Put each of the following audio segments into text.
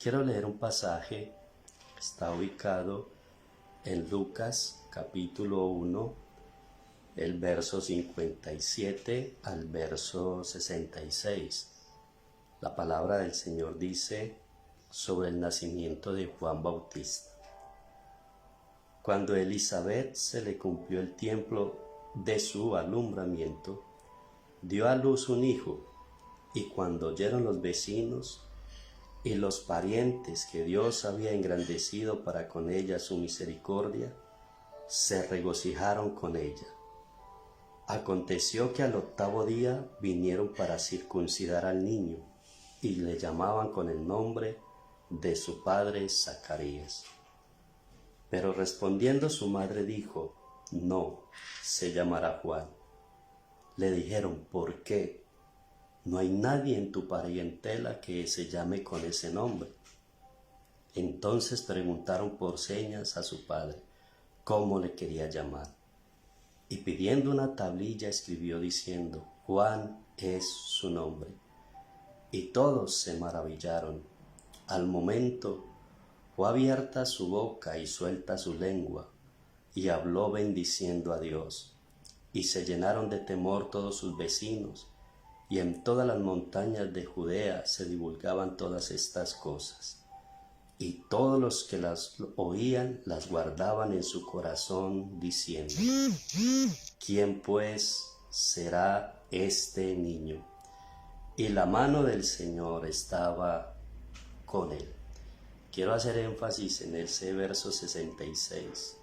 Quiero leer un pasaje que está ubicado en Lucas capítulo 1, el verso 57 al verso 66. La palabra del Señor dice sobre el nacimiento de Juan Bautista. Cuando a Elizabeth se le cumplió el tiempo de su alumbramiento, dio a luz un hijo, y cuando oyeron los vecinos y los parientes que Dios había engrandecido para con ella su misericordia, se regocijaron con ella. Aconteció que al 8º día vinieron para circuncidar al niño, y le llamaban con el nombre de su padre Zacarías. Pero respondiendo su madre dijo: no, se llamará Juan. Le dijeron: ¿por qué? No hay nadie en tu parentela que se llame con ese nombre. Entonces preguntaron por señas a su padre cómo le quería llamar. Y pidiendo una tablilla escribió diciendo: Juan es su nombre. Y todos se maravillaron. Al momento fue abierta su boca y suelta su lengua, y habló bendiciendo a Dios. Y se llenaron de temor todos sus vecinos, y en todas las montañas de Judea se divulgaban todas estas cosas. Y todos los que las oían las guardaban en su corazón, diciendo: ¿quién pues será este niño? Y la mano del Señor estaba con él. Quiero hacer énfasis en ese verso 66.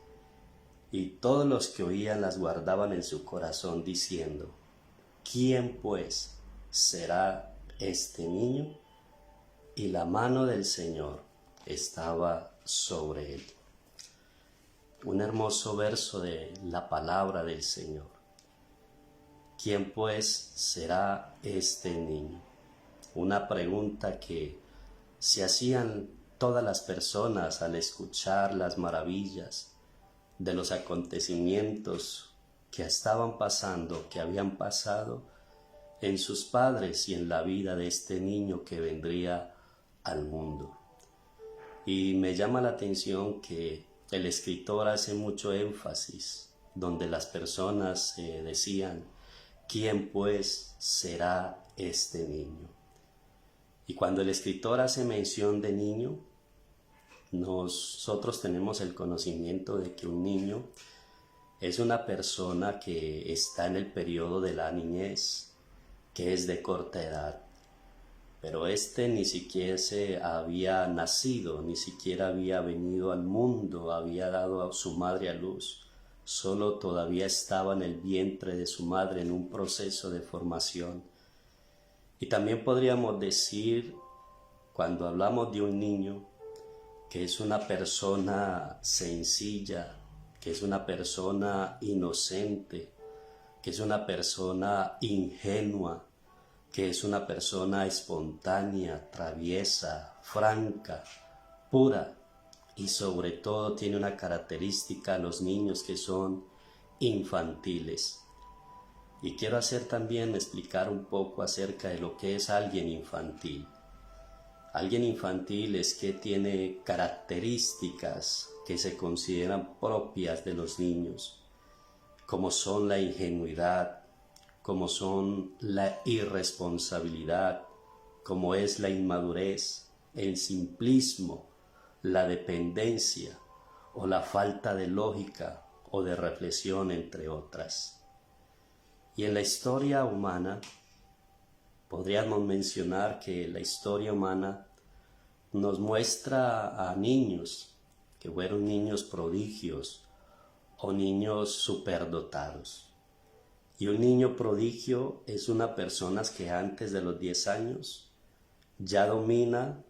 Y todos los que oían las guardaban en su corazón, diciendo: ¿quién pues será este niño? Y la mano del Señor estaba sobre él. Un hermoso verso de la palabra del Señor. ¿Quién pues será este niño? Una pregunta que se hacían todas las personas al escuchar las maravillas de los acontecimientos que estaban pasando, que habían pasado en sus padres y en la vida de este niño que vendría al mundo. Y me llama la atención que el escritor hace mucho énfasis, donde las personas decían: ¿quién pues será este niño? Y cuando el escritor hace mención de niño, nosotros tenemos el conocimiento de que un niño es una persona que está en el periodo de la niñez, que es de corta edad, pero ni siquiera se había nacido, ni siquiera había venido al mundo, había dado a su madre a luz, solo todavía estaba en el vientre de su madre en un proceso de formación. Y también podríamos decir, cuando hablamos de un niño, que es una persona sencilla, que es una persona inocente, que es una persona ingenua, que es una persona espontánea, traviesa, franca, pura, y sobre todo tiene una característica a los niños que son infantiles. Y quiero explicar un poco acerca de lo que es alguien infantil. Alguien infantil es que tiene características que se consideran propias de los niños, como son la ingenuidad, como son la irresponsabilidad, como es la inmadurez, el simplismo, la dependencia o la falta de lógica o de reflexión, entre otras. Y en la historia humana, podríamos mencionar que la historia humana nos muestra a niños que fueron niños prodigios o niños superdotados. Y un niño prodigio es una persona que antes de los 10 años ya domina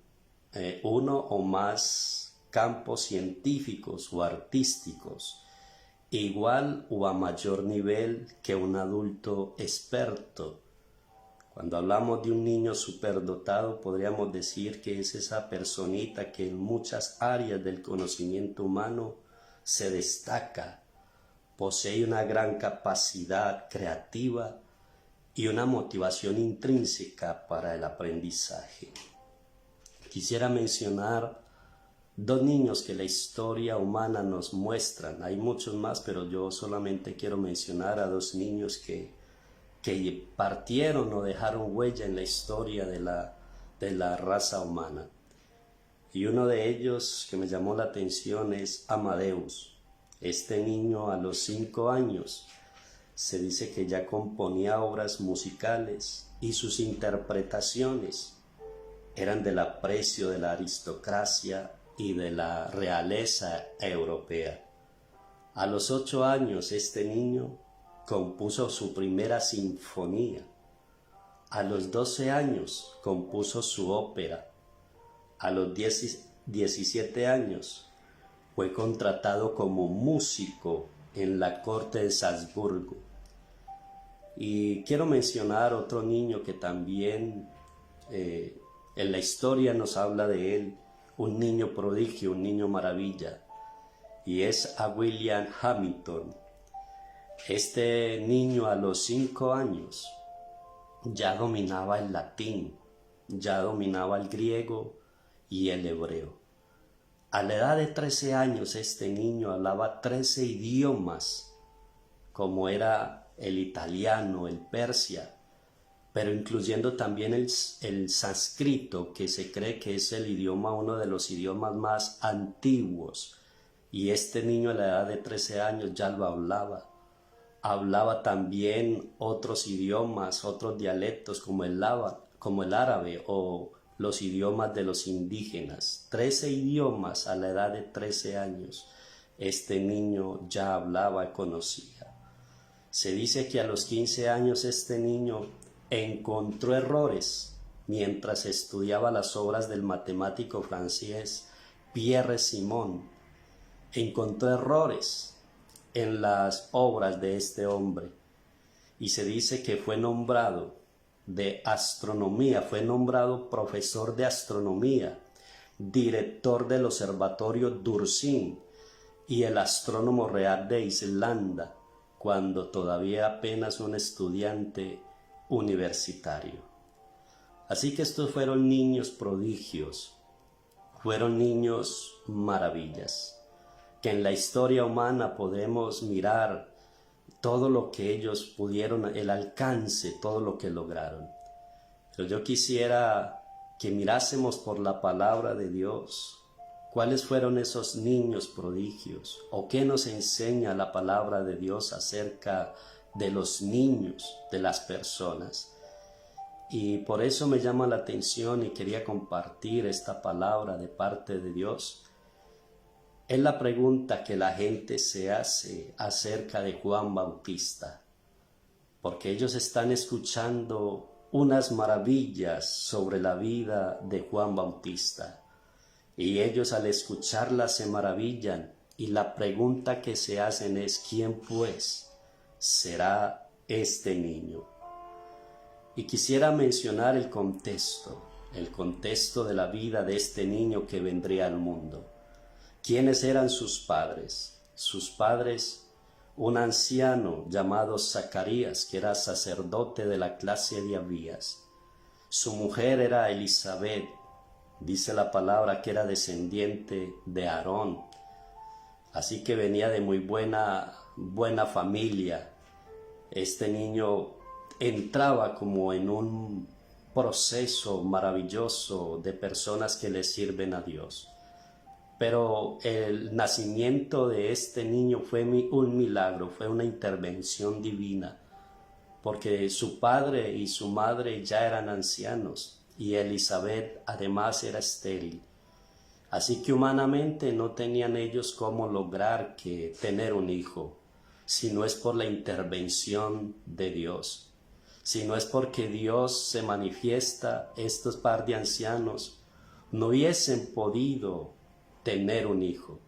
uno o más campos científicos o artísticos, igual o a mayor nivel que un adulto experto. Cuando hablamos de un niño superdotado, podríamos decir que es esa personita que en muchas áreas del conocimiento humano se destaca, posee una gran capacidad creativa y una motivación intrínseca para el aprendizaje. Quisiera mencionar dos niños que la historia humana nos muestran. Hay muchos más, pero yo solamente quiero mencionar a dos niños que partieron o dejaron huella en la historia de la raza humana. Y uno de ellos que me llamó la atención es Amadeus. Este niño a los 5 años se dice que ya componía obras musicales y sus interpretaciones eran del aprecio de la aristocracia y de la realeza europea. A los 8 años este niño compuso su primera sinfonía. A los 12 años compuso su ópera. A los 17 años fue contratado como músico en la corte de Salzburgo. Y quiero mencionar otro niño que también en la historia nos habla de él, un niño prodigio, un niño maravilla, y es a William Hamilton. Este niño a los 5 años ya dominaba el latín, ya dominaba el griego y el hebreo. A la edad de 13 años este niño hablaba 13 idiomas, como era el italiano, el persia, pero incluyendo también el sánscrito, que se cree que es el idioma, uno de los idiomas más antiguos, y este niño a la edad de 13 años ya lo hablaba. Hablaba también otros idiomas, otros dialectos como el árabe o los idiomas de los indígenas. 13 idiomas a la edad de 13 años. Este niño ya hablaba y conocía. Se dice que a los 15 años este niño encontró errores mientras estudiaba las obras del matemático francés Pierre Simon. Encontró errores en las obras de este hombre y se dice que fue nombrado de astronomía, fue nombrado profesor de astronomía, director del observatorio d'Ursyn y el astrónomo real de Islanda, cuando todavía apenas un estudiante universitario. Así que estos fueron niños prodigios, fueron niños maravillas, que en la historia humana podemos mirar todo lo que ellos pudieron, el alcance, todo lo que lograron. Pero yo quisiera que mirásemos por la palabra de Dios, cuáles fueron esos niños prodigios, o qué nos enseña la palabra de Dios acerca de los niños, de las personas. Y por eso me llama la atención y quería compartir esta palabra de parte de Dios. Es la pregunta que la gente se hace acerca de Juan Bautista, porque ellos están escuchando unas maravillas sobre la vida de Juan Bautista, y ellos al escucharlas se maravillan, y la pregunta que se hacen es: ¿quién pues será este niño? Y quisiera mencionar el contexto de la vida de este niño que vendría al mundo. ¿Quiénes eran sus padres? Sus padres, un anciano llamado Zacarías, que era sacerdote de la clase de Abías. Su mujer era Elizabeth, dice la palabra que era descendiente de Aarón, así que venía de muy buena familia. Este niño entraba como en un proceso maravilloso de personas que le sirven a Dios. Pero el nacimiento de este niño fue un milagro, fue una intervención divina, porque su padre y su madre ya eran ancianos y Elizabeth además era estéril. Así que humanamente no tenían ellos cómo lograr tener un hijo, si no es por la intervención de Dios, si no es porque Dios se manifiesta, estos par de ancianos no hubiesen podido tener un hijo.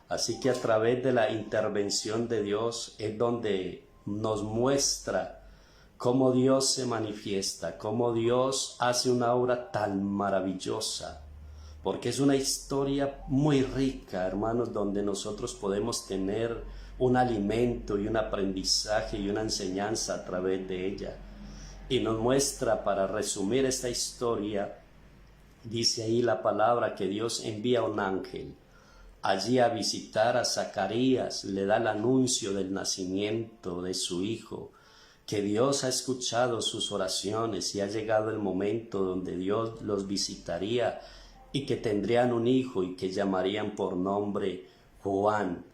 Así que a través de la intervención de Dios es donde nos muestra cómo Dios se manifiesta, cómo Dios hace una obra tan maravillosa, porque es una historia muy rica, hermanos, donde nosotros podemos tener un alimento y un aprendizaje y una enseñanza a través de ella. Y nos muestra, para resumir esta historia, Dice ahí la palabra que Dios envía un ángel allí a visitar a Zacarías, le da el anuncio del nacimiento de su hijo, que Dios ha escuchado sus oraciones y ha llegado el momento donde Dios los visitaría y que tendrían un hijo y que llamarían por nombre Juan,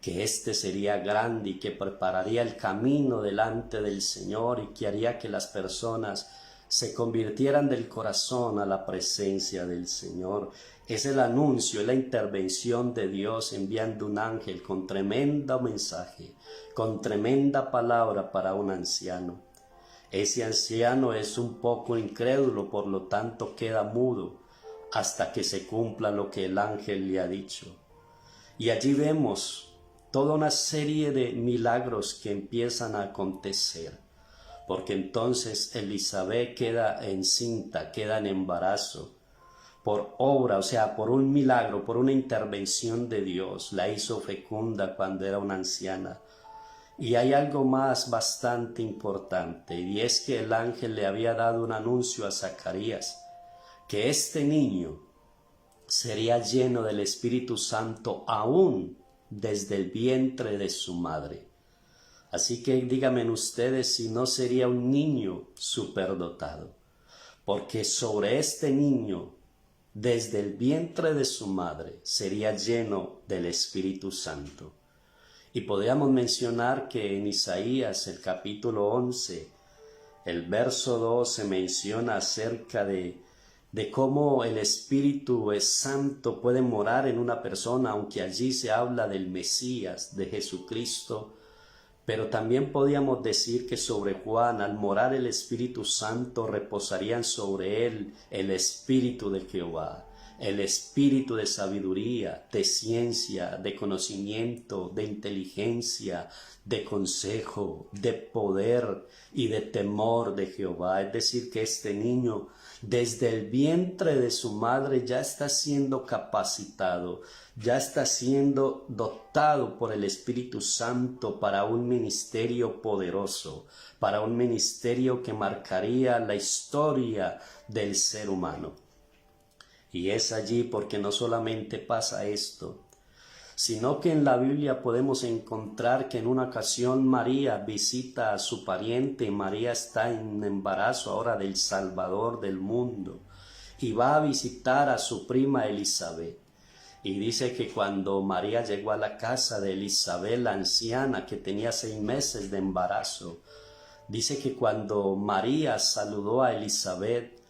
que éste sería grande y que prepararía el camino delante del Señor y que haría que las personas se convirtieran del corazón a la presencia del Señor. Es el anuncio, es la intervención de Dios enviando un ángel con tremendo mensaje, con tremenda palabra para un anciano. Ese anciano es un poco incrédulo, por lo tanto queda mudo hasta que se cumpla lo que el ángel le ha dicho. Y allí vemos toda una serie de milagros que empiezan a acontecer, porque entonces Elizabeth queda encinta, queda en embarazo, por obra, o sea, por un milagro, por una intervención de Dios, la hizo fecunda cuando era una anciana. Y hay algo más bastante importante, y es que el ángel le había dado un anuncio a Zacarías, que este niño sería lleno del Espíritu Santo aún desde el vientre de su madre. Así que díganme ustedes si no sería un niño superdotado, porque sobre este niño, desde el vientre de su madre, sería lleno del Espíritu Santo. Y podríamos mencionar que en Isaías, el capítulo 11, el verso 12 menciona acerca de cómo el Espíritu Santo puede morar en una persona, aunque allí se habla del Mesías, de Jesucristo. Pero también podíamos decir que sobre Juan, al morar el Espíritu Santo, reposarían sobre él el Espíritu de Jehová, el Espíritu de sabiduría, de ciencia, de conocimiento, de inteligencia, de consejo, de poder y de temor de Jehová. Es decir, que este niño desde el vientre de su madre ya está siendo capacitado, ya está siendo dotado por el Espíritu Santo para un ministerio poderoso, para un ministerio que marcaría la historia del ser humano. Y es allí porque no solamente pasa esto, sino que en la Biblia podemos encontrar que en una ocasión María visita a su pariente. María está en embarazo ahora del Salvador del mundo y va a visitar a su prima Elizabeth. Y dice que cuando María llegó a la casa de Elizabeth, la anciana que tenía 6 meses de embarazo, dice que cuando María saludó a Elizabeth,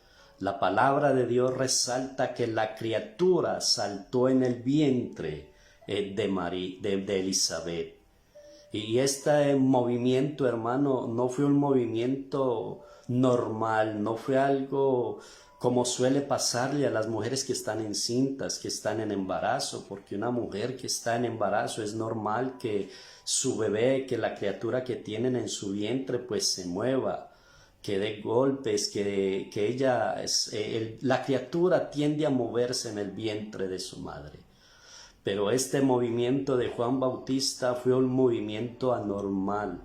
la palabra de Dios resalta que la criatura saltó en el vientre de Elizabeth. Y este movimiento, hermano, no fue un movimiento normal, no fue algo como suele pasarle a las mujeres que están encintas, que están en embarazo, porque una mujer que está en embarazo es normal que su bebé, que la criatura que tienen en su vientre, pues se mueva, que dé golpes, que ella, la criatura tiende a moverse en el vientre de su madre. Pero este movimiento de Juan Bautista fue un movimiento anormal.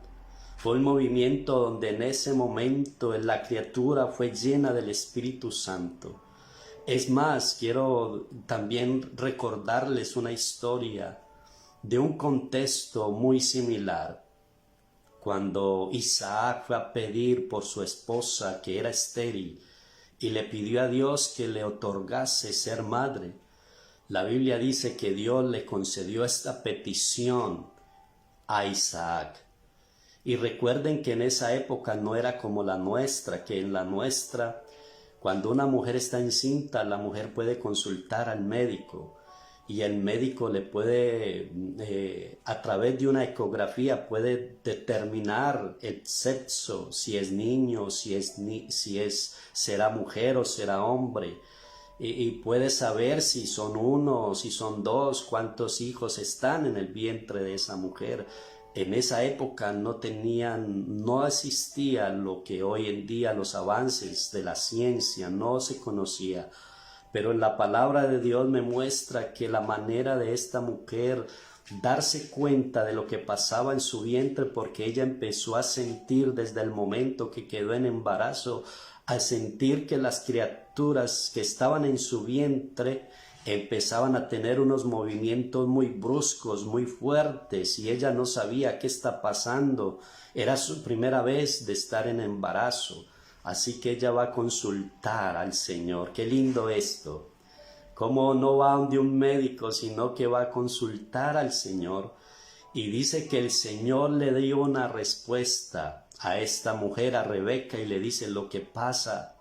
Fue un movimiento donde en ese momento la criatura fue llena del Espíritu Santo. Es más, quiero también recordarles una historia de un contexto muy similar. Cuando Isaac fue a pedir por su esposa, que era estéril, y le pidió a Dios que le otorgase ser madre, la Biblia dice que Dios le concedió esta petición a Isaac. Y recuerden que en esa época no era como la nuestra, que en la nuestra, cuando una mujer está encinta, la mujer puede consultar al médico y el médico le puede, a través de una ecografía, puede determinar el sexo, si es niño, será mujer o será hombre. Y puede saber si son uno, si son dos, cuántos hijos están en el vientre de esa mujer. En esa época no existía lo que hoy en día, los avances de la ciencia, no se conocía. Pero en la palabra de Dios me muestra que la manera de esta mujer darse cuenta de lo que pasaba en su vientre, porque ella empezó a sentir desde el momento que quedó en embarazo al sentir que las criaturas que estaban en su vientre empezaban a tener unos movimientos muy bruscos, muy fuertes, y ella no sabía qué está pasando. Era su primera vez de estar en embarazo, así que ella va a consultar al Señor. Qué lindo esto. Cómo no va donde un médico, sino que va a consultar al Señor. Y dice que el Señor le dio una respuesta a esta mujer, a Rebeca, y le dice: lo que pasa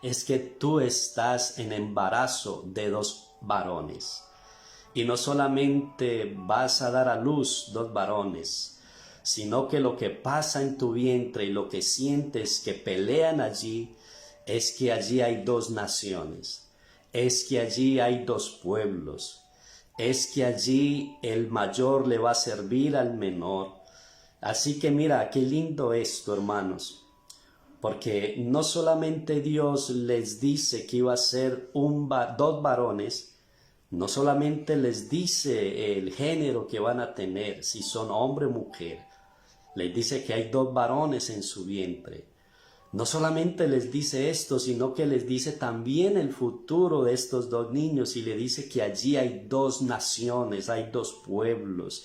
es que tú estás en embarazo de 2 varones. Y no solamente vas a dar a luz 2 varones, sino que lo que pasa en tu vientre y lo que sientes que pelean allí, es que allí hay 2 naciones, es que allí hay 2 pueblos, es que allí el mayor le va a servir al menor. Así que mira, qué lindo esto, hermanos. Porque no solamente Dios les dice que iba a ser 2 varones, no solamente les dice el género que van a tener, si son hombre o mujer, les dice que hay 2 varones en su vientre. No solamente les dice esto, sino que les dice también el futuro de estos 2 niños, y le dice que allí hay 2 naciones, hay 2 pueblos.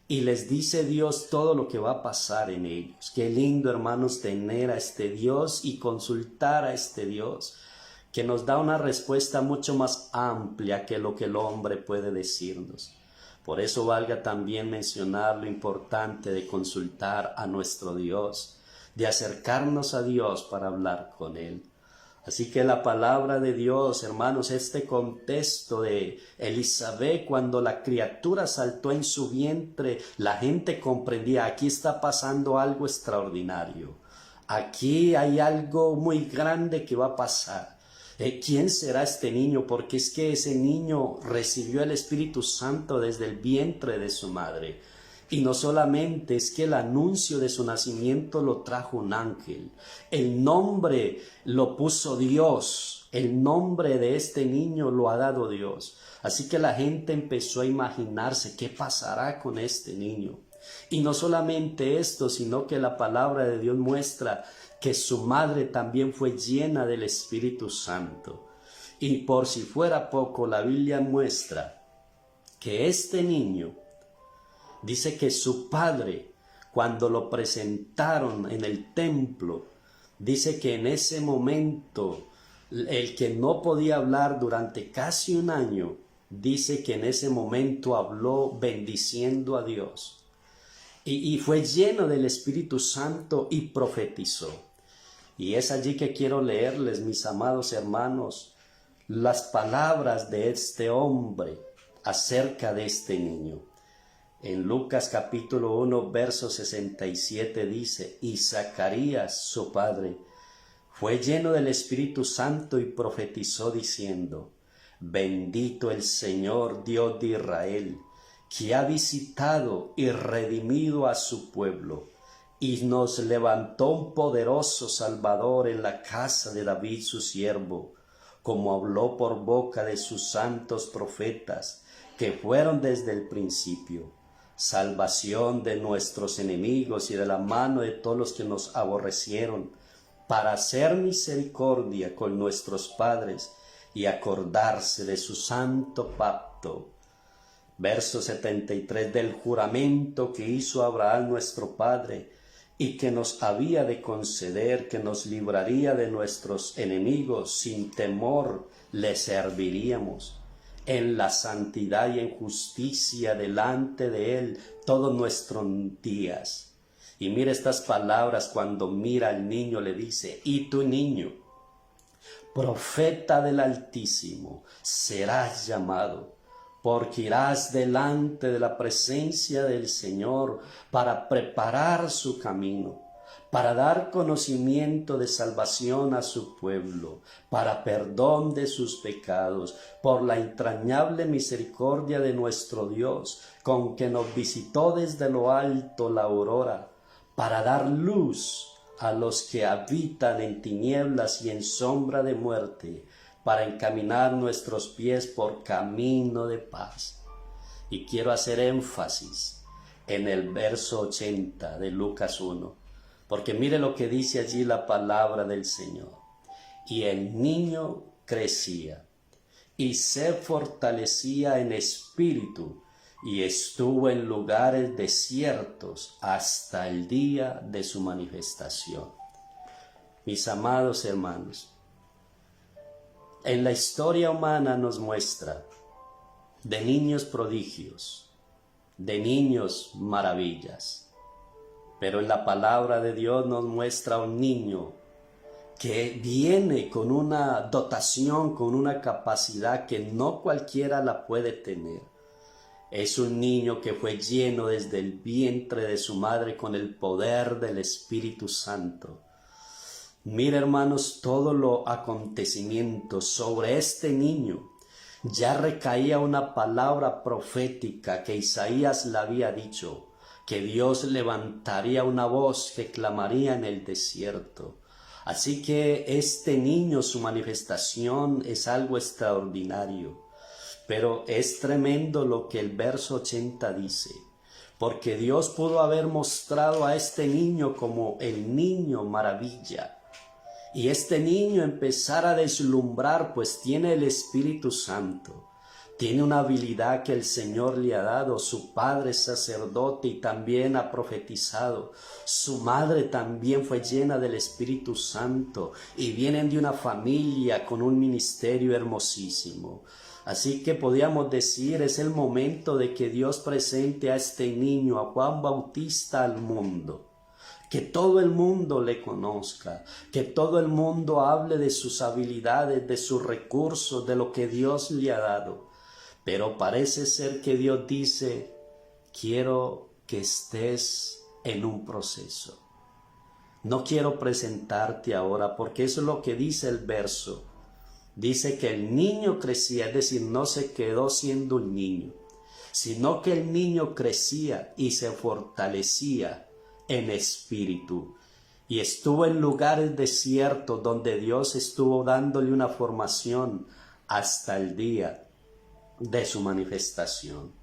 Y les dice Dios todo lo que va a pasar en ellos. Qué lindo, hermanos, tener a este Dios y consultar a este Dios, que nos da una respuesta mucho más amplia que lo que el hombre puede decirnos. Por eso valga también mencionar lo importante de consultar a nuestro Dios, de acercarnos a Dios para hablar con Él. Así que la palabra de Dios, hermanos, este contexto de Elizabeth, cuando la criatura saltó en su vientre, la gente comprendía: aquí está pasando algo extraordinario, aquí hay algo muy grande que va a pasar. ¿Quién será este niño? Porque es que ese niño recibió el Espíritu Santo desde el vientre de su madre. Y no solamente es que el anuncio de su nacimiento lo trajo un ángel, el nombre lo puso Dios, el nombre de este niño lo ha dado Dios. Así que la gente empezó a imaginarse qué pasará con este niño. Y no solamente esto, sino que la palabra de Dios muestra que su madre también fue llena del Espíritu Santo. Y por si fuera poco, la Biblia muestra que este niño, dice que su padre, cuando lo presentaron en el templo, dice que en ese momento, el que no podía hablar durante casi un año, dice que en ese momento habló bendiciendo a Dios. Y fue lleno del Espíritu Santo y profetizó. Y es allí que quiero leerles, mis amados hermanos, las palabras de este hombre acerca de este niño. En Lucas capítulo 1, verso 67 dice: y Zacarías, su padre, fue lleno del Espíritu Santo y profetizó diciendo: bendito el Señor Dios de Israel, que ha visitado y redimido a su pueblo, y nos levantó un poderoso Salvador en la casa de David su siervo, como habló por boca de sus santos profetas, que fueron desde el principio, salvación de nuestros enemigos y de la mano de todos los que nos aborrecieron, para hacer misericordia con nuestros padres y acordarse de su santo pacto. Verso 73, del juramento que hizo Abraham nuestro padre, y que nos había de conceder, que nos libraría de nuestros enemigos, sin temor le serviríamos, en la santidad y en justicia delante de él todos nuestros días. Y mira estas palabras cuando mira al niño, le dice: y tu niño, profeta del Altísimo, serás llamado, porque irás delante de la presencia del Señor para preparar su camino, para dar conocimiento de salvación a su pueblo, para perdón de sus pecados, por la entrañable misericordia de nuestro Dios, con que nos visitó desde lo alto la aurora, para dar luz a los que habitan en tinieblas y en sombra de muerte, para encaminar nuestros pies por camino de paz. Y quiero hacer énfasis en el verso 80 de Lucas 1, Porque mire lo que dice allí la palabra del Señor. Y el niño crecía y se fortalecía en espíritu y estuvo en lugares desiertos hasta el día de su manifestación. Mis amados hermanos, en la historia humana nos muestra de niños prodigios, de niños maravillas, pero en la palabra de Dios nos muestra un niño que viene con una dotación, con una capacidad que no cualquiera la puede tener. Es un niño que fue lleno desde el vientre de su madre con el poder del Espíritu Santo. Mira, hermanos, todos los acontecimientos sobre este niño. Ya recaía una palabra profética que Isaías le había dicho, que Dios levantaría una voz que clamaría en el desierto. Así que este niño, su manifestación es algo extraordinario. Pero es tremendo lo que el verso 80 dice, porque Dios pudo haber mostrado a este niño como el niño maravilla. Y este niño empezar a deslumbrar, pues tiene el Espíritu Santo. Tiene una habilidad que el Señor le ha dado. Su padre es sacerdote y también ha profetizado. Su madre también fue llena del Espíritu Santo. Y vienen de una familia con un ministerio hermosísimo. Así que podríamos decir, es el momento de que Dios presente a este niño, a Juan Bautista, al mundo. Que todo el mundo le conozca, que todo el mundo hable de sus habilidades, de sus recursos, de lo que Dios le ha dado. Pero parece ser que Dios dice, quiero que estés en un proceso. No quiero presentarte ahora, porque eso es lo que dice el verso. Dice que el niño crecía, es decir, no se quedó siendo un niño, sino que el niño crecía y se fortalecía en espíritu. Y estuvo en lugares desiertos donde Dios estuvo dándole una formación hasta el día de su manifestación.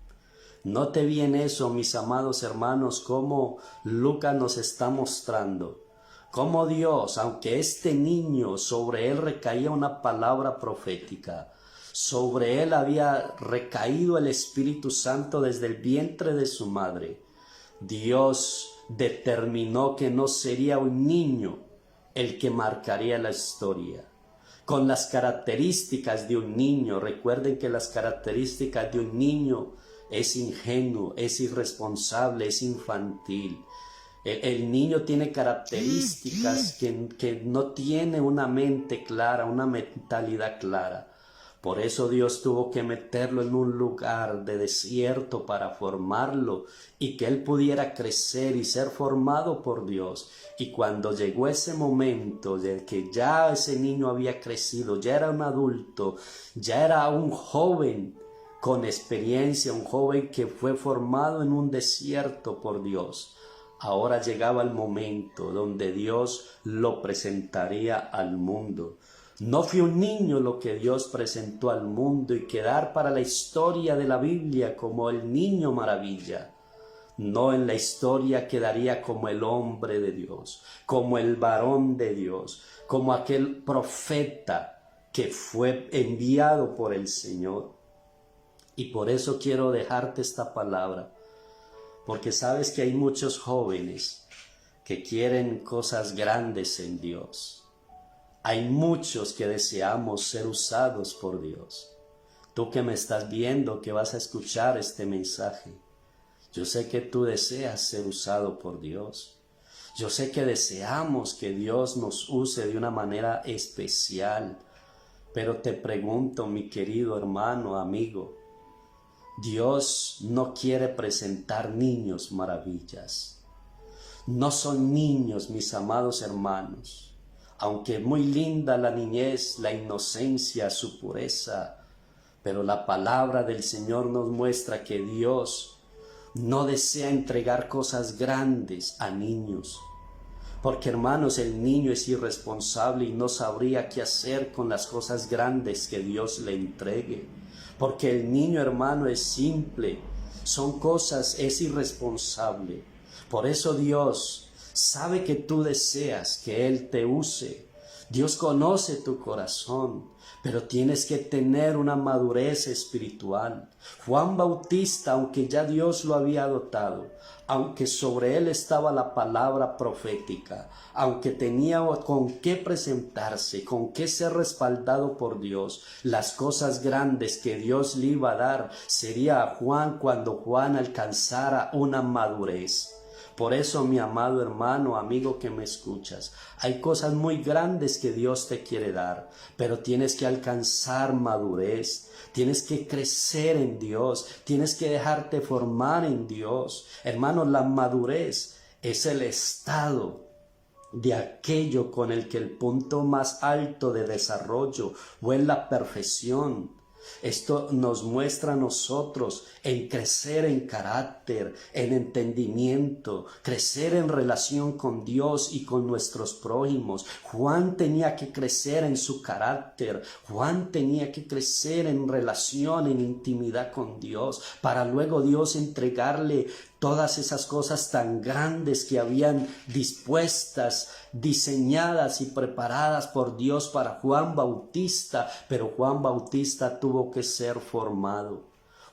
Note bien eso, mis amados hermanos, cómo Lucas nos está mostrando. Cómo Dios, aunque este niño, sobre él recaía una palabra profética, sobre él había recaído el Espíritu Santo desde el vientre de su madre, Dios determinó que no sería un niño el que marcaría la historia. Con las características de un niño, recuerden que las características de un niño es ingenuo, es irresponsable, es infantil. El niño tiene características que no tiene una mente clara, una mentalidad clara. Por eso Dios tuvo que meterlo en un lugar de desierto para formarlo y que él pudiera crecer y ser formado por Dios. Y cuando llegó ese momento de que ya ese niño había crecido, ya era un adulto, ya era un joven con experiencia, un joven que fue formado en un desierto por Dios, ahora llegaba el momento donde Dios lo presentaría al mundo. No fue un niño lo que Dios presentó al mundo y quedar para la historia de la Biblia como el niño maravilla. No, en la historia quedaría como el hombre de Dios, como el varón de Dios, como aquel profeta que fue enviado por el Señor. Y por eso quiero dejarte esta palabra, porque sabes que hay muchos jóvenes que quieren cosas grandes en Dios. Hay muchos que deseamos ser usados por Dios. Tú que me estás viendo, que vas a escuchar este mensaje, yo sé que tú deseas ser usado por Dios. Yo sé que deseamos que Dios nos use de una manera especial. Pero te pregunto, mi querido hermano, amigo, Dios no quiere presentar niños maravillas. No son niños, mis amados hermanos. Aunque muy linda la niñez, la inocencia, su pureza, pero la palabra del Señor nos muestra que Dios no desea entregar cosas grandes a niños. Porque, hermanos, el niño es irresponsable y no sabría qué hacer con las cosas grandes que Dios le entregue. Porque el niño, hermano, es simple, son cosas, es irresponsable. Por eso Dios sabe que tú deseas que Él te use. Dios conoce tu corazón, pero tienes que tener una madurez espiritual. Juan Bautista, aunque ya Dios lo había dotado, aunque sobre él estaba la palabra profética, aunque tenía con qué presentarse, con qué ser respaldado por Dios, las cosas grandes que Dios le iba a dar sería a Juan cuando Juan alcanzara una madurez. Por eso, mi amado hermano, amigo que me escuchas, hay cosas muy grandes que Dios te quiere dar, pero tienes que alcanzar madurez, tienes que crecer en Dios, tienes que dejarte formar en Dios. Hermano, la madurez es el estado de aquello con el que el punto más alto de desarrollo o en la perfección. Esto nos muestra a nosotros en crecer en carácter, en entendimiento, crecer en relación con Dios y con nuestros prójimos. Juan tenía que crecer en su carácter, Juan tenía que crecer en relación, en intimidad con Dios, para luego Dios entregarle todas esas cosas tan grandes que habían dispuestas, diseñadas y preparadas por Dios para Juan Bautista, pero Juan Bautista tuvo que ser formado.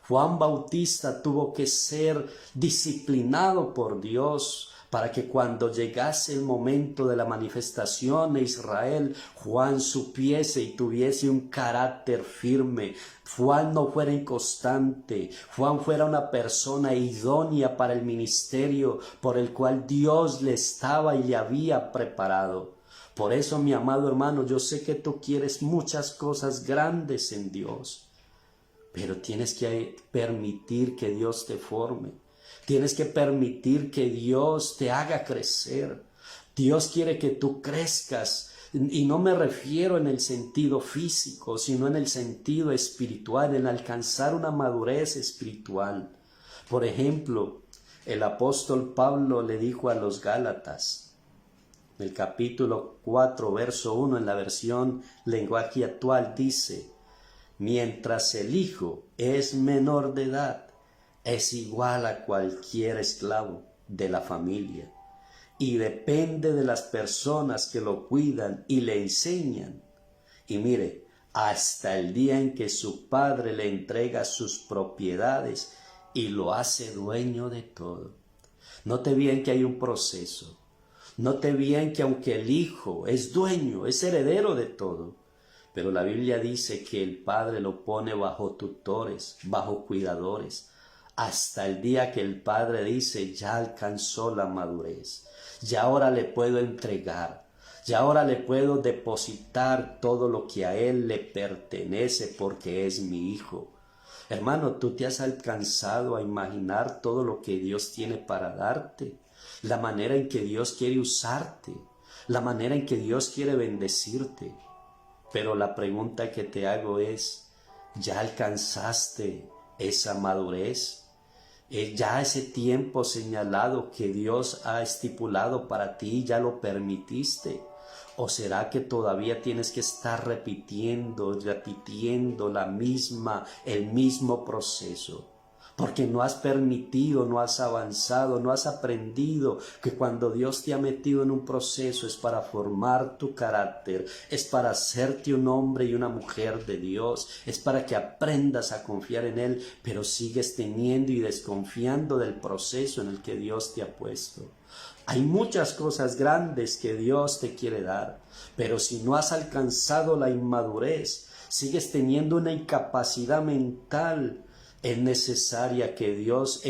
Juan Bautista tuvo que ser disciplinado por Dios para que cuando llegase el momento de la manifestación de Israel, Juan supiese y tuviese un carácter firme. Juan no fuera inconstante, Juan fuera una persona idónea para el ministerio por el cual Dios le estaba y le había preparado. Por eso, mi amado hermano, yo sé que tú quieres muchas cosas grandes en Dios, pero tienes que permitir que Dios te forme. Tienes que permitir que Dios te haga crecer. Dios quiere que tú crezcas. Y no me refiero en el sentido físico, sino en el sentido espiritual, en alcanzar una madurez espiritual. Por ejemplo, el apóstol Pablo le dijo a los Gálatas, en el capítulo 4, verso 1, en la versión lenguaje actual, dice: mientras el hijo es menor de edad, es igual a cualquier esclavo de la familia y depende de las personas que lo cuidan y le enseñan. Y mire, hasta el día en que su padre le entrega sus propiedades y lo hace dueño de todo. Note bien que hay un proceso. Note bien que aunque el hijo es dueño, es heredero de todo, pero la Biblia dice que el padre lo pone bajo tutores, bajo cuidadores, hasta el día que el padre dice: ya alcanzó la madurez, ya ahora le puedo entregar, ya ahora le puedo depositar todo lo que a él le pertenece porque es mi hijo. Hermano, tú te has alcanzado a imaginar todo lo que Dios tiene para darte, la manera en que Dios quiere usarte, la manera en que Dios quiere bendecirte. Pero la pregunta que te hago es: ¿ya alcanzaste esa madurez? ¿Ya ese tiempo señalado que Dios ha estipulado para ti, ya lo permitiste? ¿O será que todavía tienes que estar repitiendo el mismo proceso? Porque no has permitido, no has avanzado, no has aprendido que cuando Dios te ha metido en un proceso es para formar tu carácter, es para hacerte un hombre y una mujer de Dios, es para que aprendas a confiar en Él, pero sigues teniendo y desconfiando del proceso en el que Dios te ha puesto. Hay muchas cosas grandes que Dios te quiere dar, pero si no has alcanzado la inmadurez, sigues teniendo una incapacidad mental, es necesario que Dios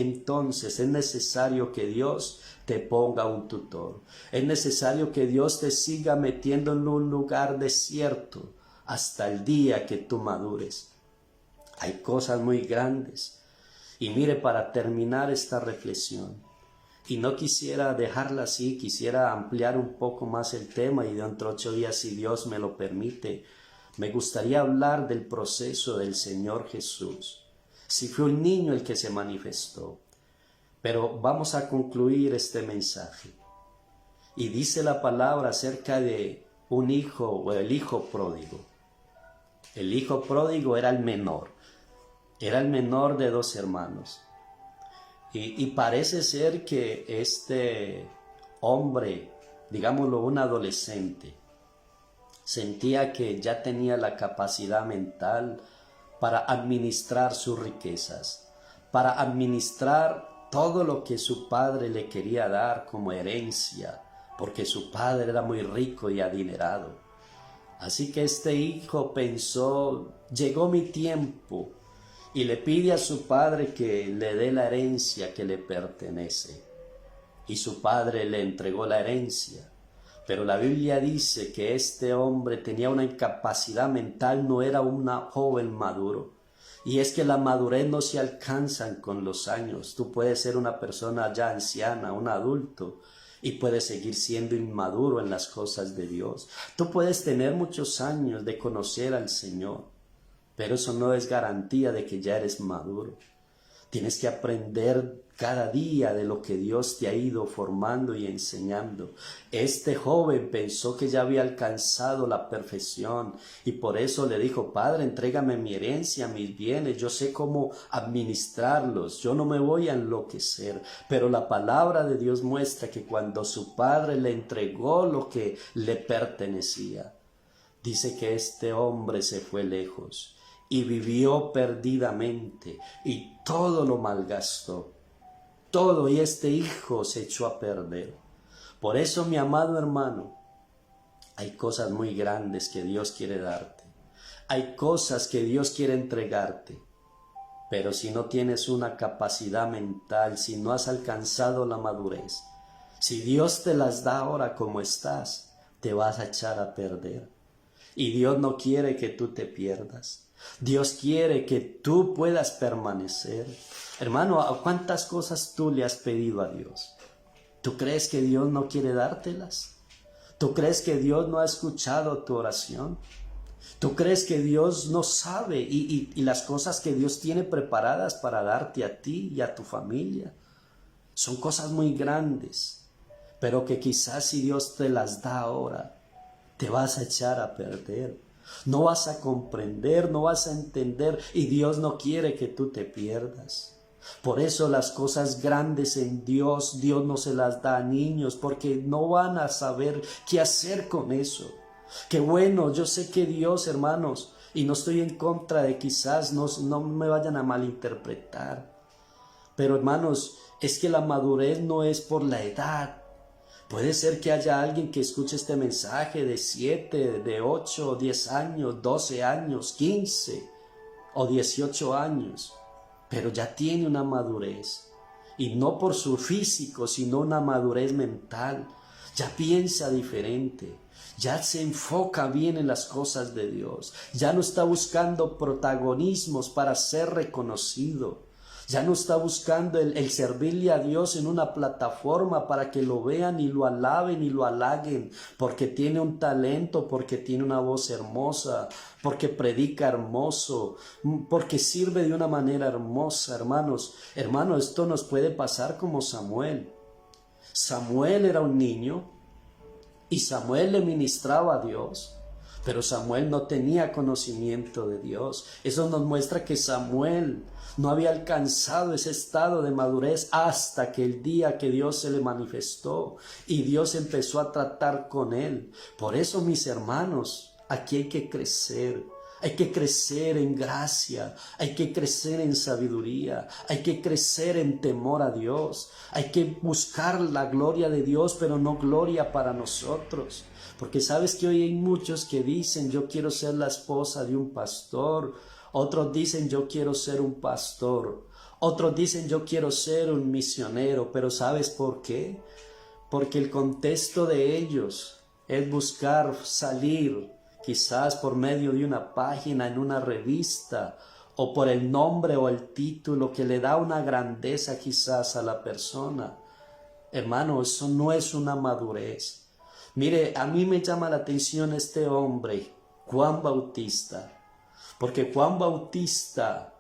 te ponga un tutor. Es necesario que Dios te siga metiendo en un lugar desierto hasta el día que tú madures. Hay cosas muy grandes. Y mire, para terminar esta reflexión, y no quisiera dejarla así, quisiera ampliar un poco más el tema, y dentro de 8 días, si Dios me lo permite, me gustaría hablar del proceso del Señor Jesús. Si fue un niño el que se manifestó. Pero vamos a concluir este mensaje. Y dice la palabra acerca de un hijo, o el hijo pródigo. El hijo pródigo era el menor de 2 hermanos. Y parece ser que este hombre, digámoslo, un adolescente, sentía que ya tenía la capacidad mental para administrar sus riquezas, para administrar todo lo que su padre le quería dar como herencia, porque su padre era muy rico y adinerado. Así que este hijo pensó, llegó mi tiempo, y le pide a su padre que le dé la herencia que le pertenece. Y su padre le entregó la herencia. Pero la Biblia dice que este hombre tenía una incapacidad mental, no era un joven maduro. Y es que la madurez no se alcanzan con los años. Tú puedes ser una persona ya anciana, un adulto, y puedes seguir siendo inmaduro en las cosas de Dios. Tú puedes tener muchos años de conocer al Señor, pero eso no es garantía de que ya eres maduro. Tienes que aprender cada día de lo que Dios te ha ido formando y enseñando. Este joven pensó que ya había alcanzado la perfección y por eso le dijo, Padre, entrégame mi herencia, mis bienes, yo sé cómo administrarlos, yo no me voy a enloquecer. Pero la palabra de Dios muestra que cuando su padre le entregó lo que le pertenecía, dice que este hombre se fue lejos y vivió perdidamente y todo lo malgastó, todo, y este hijo se echó a perder. Por eso, mi amado hermano, hay cosas muy grandes que Dios quiere darte, hay cosas que Dios quiere entregarte, pero si no tienes una capacidad mental, si no has alcanzado la madurez, si Dios te las da ahora como estás, te vas a echar a perder. Y Dios no quiere que tú te pierdas. Dios quiere que tú puedas permanecer. Hermano, ¿a cuántas cosas tú le has pedido a Dios? ¿Tú crees que Dios no quiere dártelas? ¿Tú crees que Dios no ha escuchado tu oración? ¿Tú crees que Dios no sabe y las cosas que Dios tiene preparadas para darte a ti y a tu familia? Son cosas muy grandes, pero que quizás si Dios te las da ahora, te vas a echar a perder. No vas a comprender, no vas a entender, y Dios no quiere que tú te pierdas. Por eso las cosas grandes en Dios, Dios no se las da a niños, porque no van a saber qué hacer con eso. Que bueno, yo sé que Dios, hermanos, y no estoy en contra de quizás, no me vayan a malinterpretar, pero hermanos, es que la madurez no es por la edad. Puede ser que haya alguien que escuche este mensaje de 7, de 8, 10 años, 12 años, 15 o 18 años, pero ya tiene una madurez, y no por su físico, sino una madurez mental. Ya piensa diferente, ya se enfoca bien en las cosas de Dios, ya no está buscando protagonismos para ser reconocido. Ya no está buscando el servirle a Dios en una plataforma para que lo vean y lo alaben y lo halaguen, porque tiene un talento, porque tiene una voz hermosa, porque predica hermoso, porque sirve de una manera hermosa, hermanos. Hermanos, esto nos puede pasar como Samuel. Samuel era un niño y Samuel le ministraba a Dios, pero Samuel no tenía conocimiento de Dios. Eso nos muestra que Samuel no había alcanzado ese estado de madurez hasta que el día que Dios se le manifestó y Dios empezó a tratar con él. Por eso, mis hermanos, aquí hay que crecer. Hay que crecer en gracia, hay que crecer en sabiduría, hay que crecer en temor a Dios, hay que buscar la gloria de Dios, pero no gloria para nosotros. Porque sabes que hoy hay muchos que dicen, yo quiero ser la esposa de un pastor. Otros dicen, yo quiero ser un pastor. Otros dicen, yo quiero ser un misionero. Pero ¿sabes por qué? Porque el contexto de ellos es buscar salir, quizás por medio de una página en una revista, o por el nombre o el título que le da una grandeza quizás a la persona. Hermano, eso no es una madurez. Mire, a mí me llama la atención este hombre, Juan Bautista, porque Juan Bautista,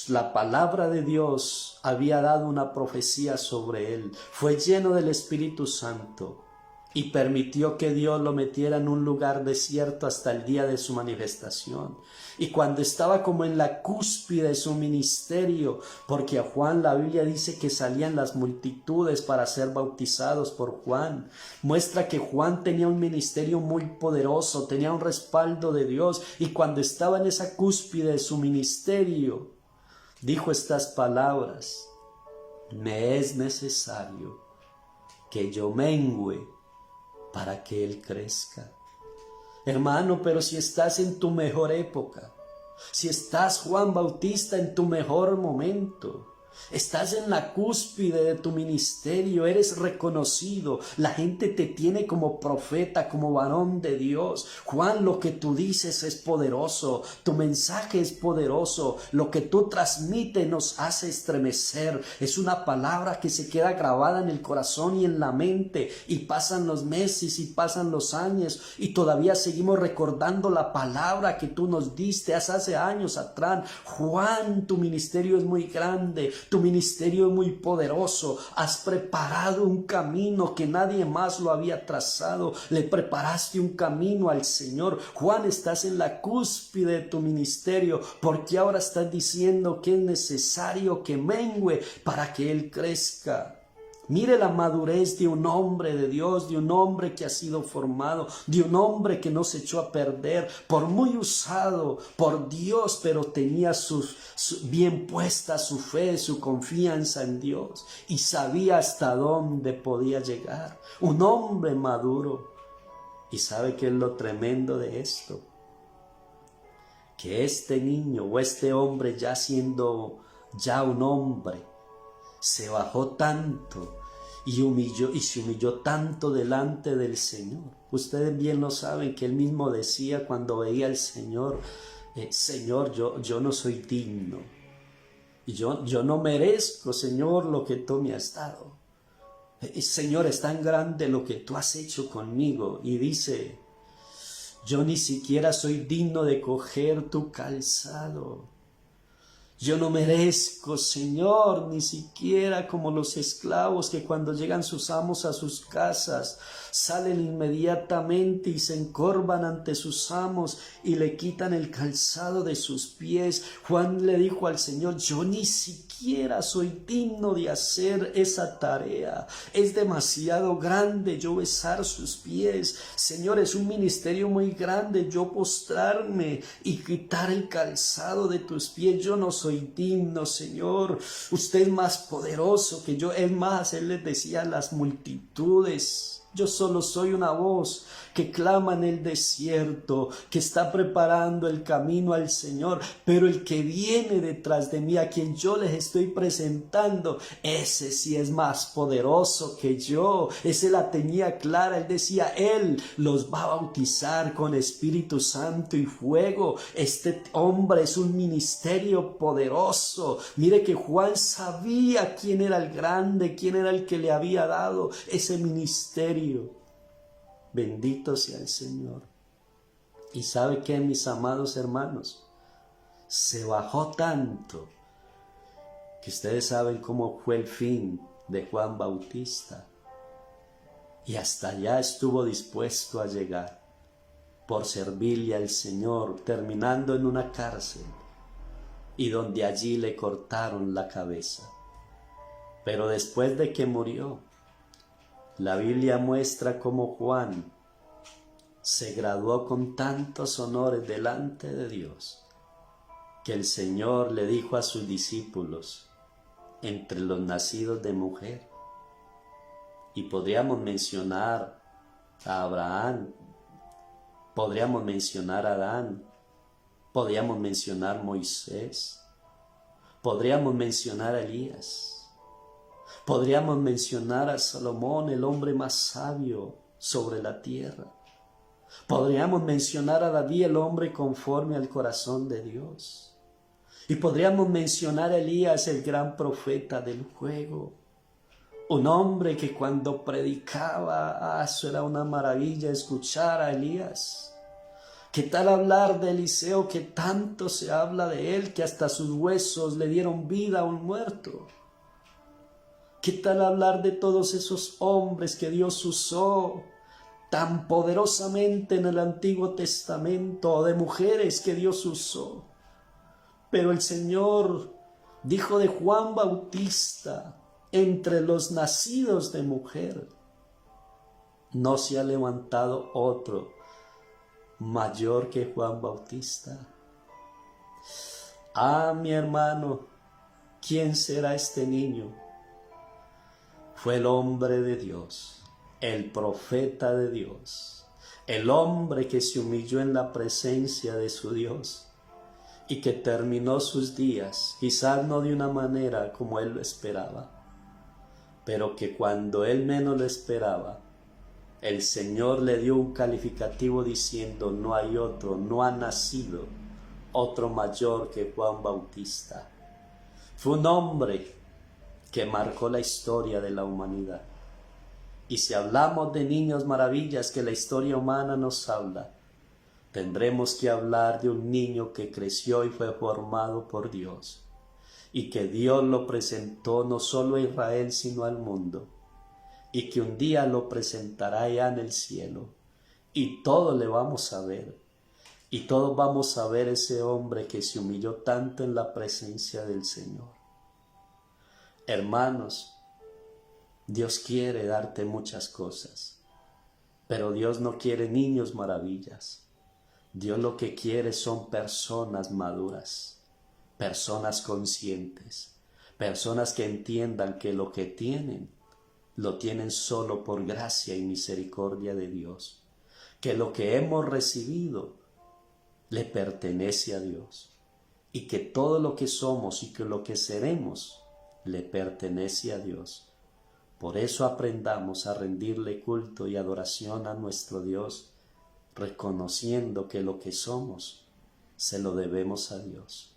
la palabra de Dios había dado una profecía sobre él, fue lleno del Espíritu Santo y permitió que Dios lo metiera en un lugar desierto hasta el día de su manifestación. Y cuando estaba como en la cúspide de su ministerio, porque a Juan la Biblia dice que salían las multitudes para ser bautizados por Juan, muestra que Juan tenía un ministerio muy poderoso, tenía un respaldo de Dios, y cuando estaba en esa cúspide de su ministerio, dijo estas palabras: me es necesario que yo mengüe para que Él crezca. Hermano, pero si estás en tu mejor época, si estás, Juan Bautista, en tu mejor momento, estás en la cúspide de tu ministerio, eres reconocido, la gente te tiene como profeta, como varón de Dios. Juan, lo que tú dices es poderoso, tu mensaje es poderoso, lo que tú transmites nos hace estremecer, es una palabra que se queda grabada en el corazón y en la mente, y pasan los meses y pasan los años y todavía seguimos recordando la palabra que tú nos diste hace años atrás. Juan, tu ministerio es muy grande, tu ministerio es muy poderoso, has preparado un camino que nadie más lo había trazado, le preparaste un camino al Señor. Juan, estás en la cúspide de tu ministerio, porque ahora estás diciendo que es necesario que mengüe para que Él crezca. Mire la madurez de un hombre de Dios, de un hombre que ha sido formado, de un hombre que no se echó a perder, por muy usado por Dios, pero tenía bien puesta su fe, su confianza en Dios, y sabía hasta dónde podía llegar. Un hombre maduro. ¿Y sabe qué es lo tremendo de esto? Que este niño o este hombre, ya siendo ya un hombre, se bajó tanto y se humilló tanto delante del Señor. Ustedes bien lo saben, que él mismo decía cuando veía al Señor: Señor, yo no soy digno, y yo no merezco, Señor, lo que tú me has dado. Señor, es tan grande lo que tú has hecho conmigo. Y dice: yo ni siquiera soy digno de coger tu calzado. Yo no merezco, Señor, ni siquiera como los esclavos que cuando llegan sus amos a sus casas, salen inmediatamente y se encorvan ante sus amos y le quitan el calzado de sus pies. Juan le dijo al Señor: yo ni siquiera soy digno de hacer esa tarea. Es demasiado grande yo besar sus pies. Señor, es un ministerio muy grande yo postrarme y quitar el calzado de tus pies. Yo no soy digno, Señor. Usted es más poderoso que yo. Es más, Él les decía a las multitudes: yo solo soy una voz que clama en el desierto, que está preparando el camino al Señor, pero el que viene detrás de mí, a quien yo les estoy presentando, ese sí es más poderoso que yo. Ese la tenía clara. Él decía: Él los va a bautizar con Espíritu Santo y fuego. Este hombre es un ministerio poderoso. Mire que Juan sabía quién era el grande, quién era el que le había dado ese ministerio. Bendito sea el Señor. Y ¿sabe qué, mis amados hermanos? Se bajó tanto que ustedes saben cómo fue el fin de Juan Bautista. Y hasta allá estuvo dispuesto a llegar por servirle al Señor, terminando en una cárcel, y donde allí le cortaron la cabeza. Pero después de que murió, la Biblia muestra cómo Juan se graduó con tantos honores delante de Dios, que el Señor le dijo a sus discípulos: entre los nacidos de mujer. Y podríamos mencionar a Abraham, podríamos mencionar a Adán, podríamos mencionar a Moisés, podríamos mencionar a Elías, podríamos mencionar a Salomón, el hombre más sabio sobre la tierra. Podríamos mencionar a David, el hombre conforme al corazón de Dios. Y podríamos mencionar a Elías, el gran profeta del fuego. Un hombre que cuando predicaba, eso era una maravilla escuchar a Elías. ¿Qué tal hablar de Eliseo, que tanto se habla de él, que hasta sus huesos le dieron vida a un muerto? ¿Qué tal hablar de todos esos hombres que Dios usó tan poderosamente en el Antiguo Testamento de mujeres que Dios usó. Pero el Señor dijo de Juan Bautista: entre los nacidos de mujer no se ha levantado otro mayor que Juan Bautista. Ah, mi hermano, ¿quién será este niño? Fue el hombre de Dios, el profeta de Dios, el hombre que se humilló en la presencia de su Dios y que terminó sus días, quizás no de una manera como él lo esperaba, pero que cuando él menos lo esperaba, el Señor le dio un calificativo diciendo: no hay otro, no ha nacido otro mayor que Juan Bautista. Fue un hombre que marcó la historia de la humanidad. Y si hablamos de niños maravillas que la historia humana nos habla, tendremos que hablar de un niño que creció y fue formado por Dios, y que Dios lo presentó no solo a Israel sino al mundo, y que un día lo presentará ya en el cielo, y todos le vamos a ver, y todos vamos a ver ese hombre que se humilló tanto en la presencia del Señor. Hermanos, Dios quiere darte muchas cosas, pero Dios no quiere niños maravillas. Dios lo que quiere son personas maduras, personas conscientes, personas que entiendan que lo que tienen, lo tienen solo por gracia y misericordia de Dios, que lo que hemos recibido le pertenece a Dios, y que todo lo que somos y que lo que seremos le pertenece a Dios. Por eso aprendamos a rendirle culto y adoración a nuestro Dios, reconociendo que lo que somos se lo debemos a Dios.